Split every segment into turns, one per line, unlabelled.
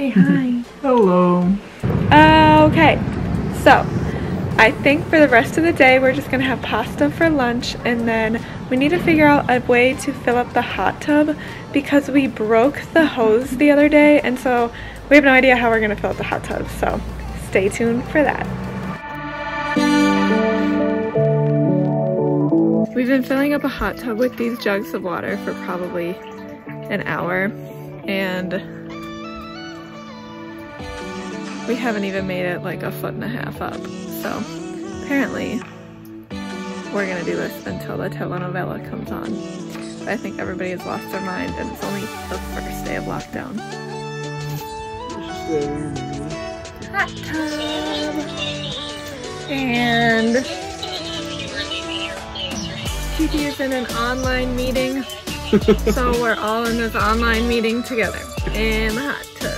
Say hi.
Hello.
Okay, so I think for the rest of the day we're just gonna have pasta for lunch, and then we need to figure out a way to fill up the hot tub because we broke the hose the other day, and so we have no idea how we're gonna fill up the hot tub, so stay tuned for that. We've been filling up a hot tub with these jugs of water for probably an hour, and we haven't even made it like 1.5 feet up. So apparently we're gonna do this until the telenovela comes on. But I think everybody has lost their mind and it's only the first day of lockdown. Hot tub. And Titi is in an online meeting. So we're all in this online meeting together in the hot tub.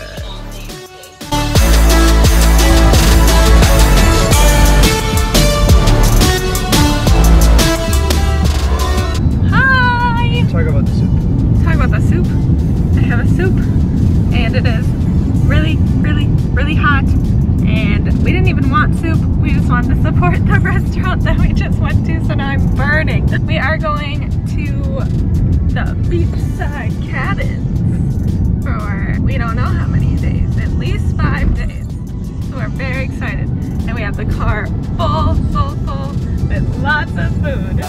Talk about the soup.
Talk about the soup. I have a soup and it is really, really, really hot, and we didn't even want soup. We just wanted to support the restaurant that we just went to, so now I'm burning. We are going to the beachside cabins for we don't know how many days, at least 5 days. So we're very excited, and we have the car full with lots of food.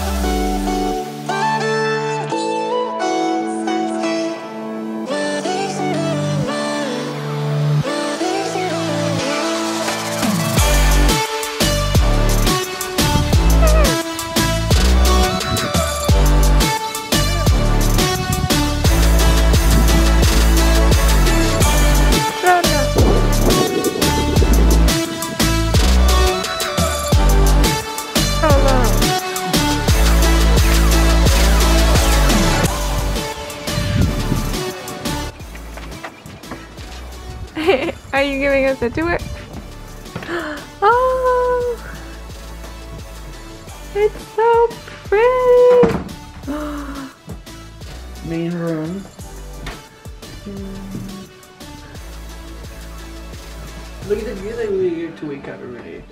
Are you giving us a tour? Oh, it's so pretty.
Main room. Look at the view that we get to wake up already.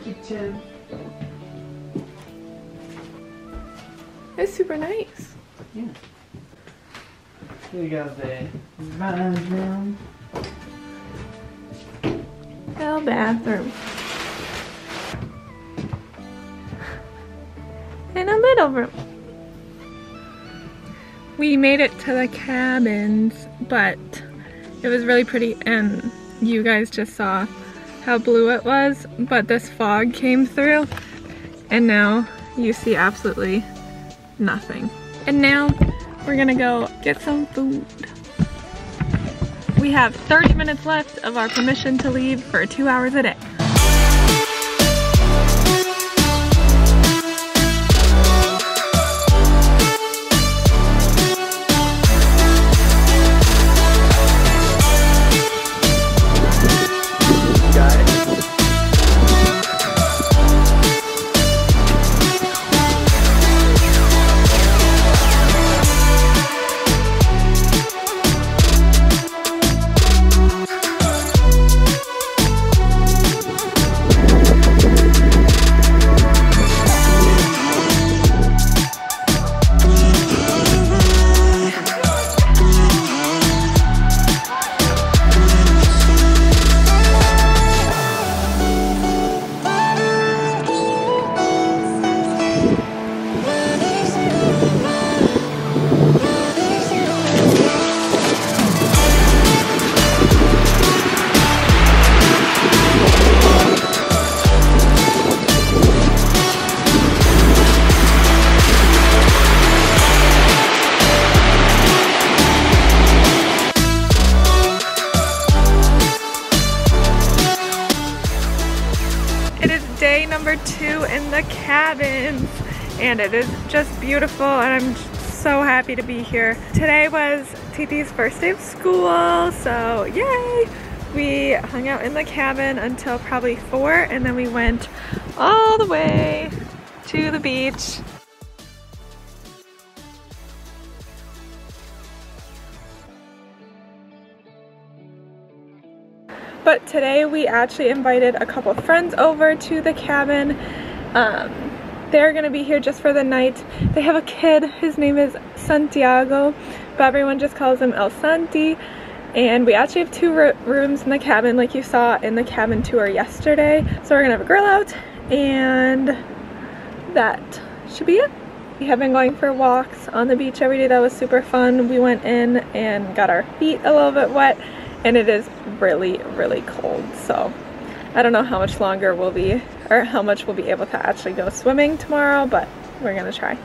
Kitchen.
It's super nice.
Yeah. We got the bathroom.
Little bathroom. And a little room. We made it to the cabins, but it was really pretty, and you guys just saw how blue it was, but this fog came through and now you see absolutely nothing. And now we're gonna go get some food. We have 30 minutes left of our permission to leave for 2 hours a day. Day number 2 in the cabins, and it is just beautiful, and I'm so happy to be here. Today was Titi's first day of school, so yay! We hung out in the cabin until probably 4, and then we went all the way to the beach. But today we actually invited a couple friends over to the cabin. They're gonna be here just for the night. They have a kid, his name is Santiago, but everyone just calls him El Santi. And we actually have 2 rooms in the cabin like you saw in the cabin tour yesterday. So we're gonna have a grill out and that should be it. We have been going for walks on the beach every day. That was super fun. We went in and got our feet a little bit wet and it is really, really cold. So I don't know how much longer we'll be, or how much we'll be able to actually go swimming tomorrow, but we're gonna try.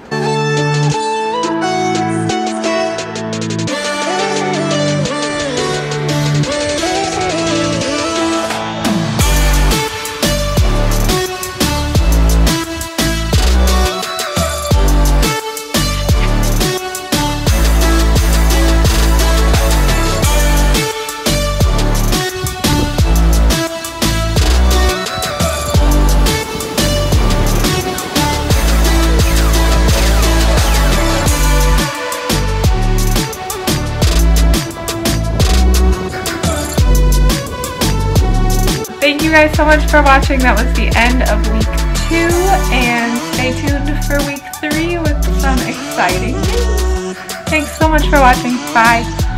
Thank you guys so much for watching. That was the end of week 2, and stay tuned for week 3 with some exciting news. Thanks so much for watching. Bye.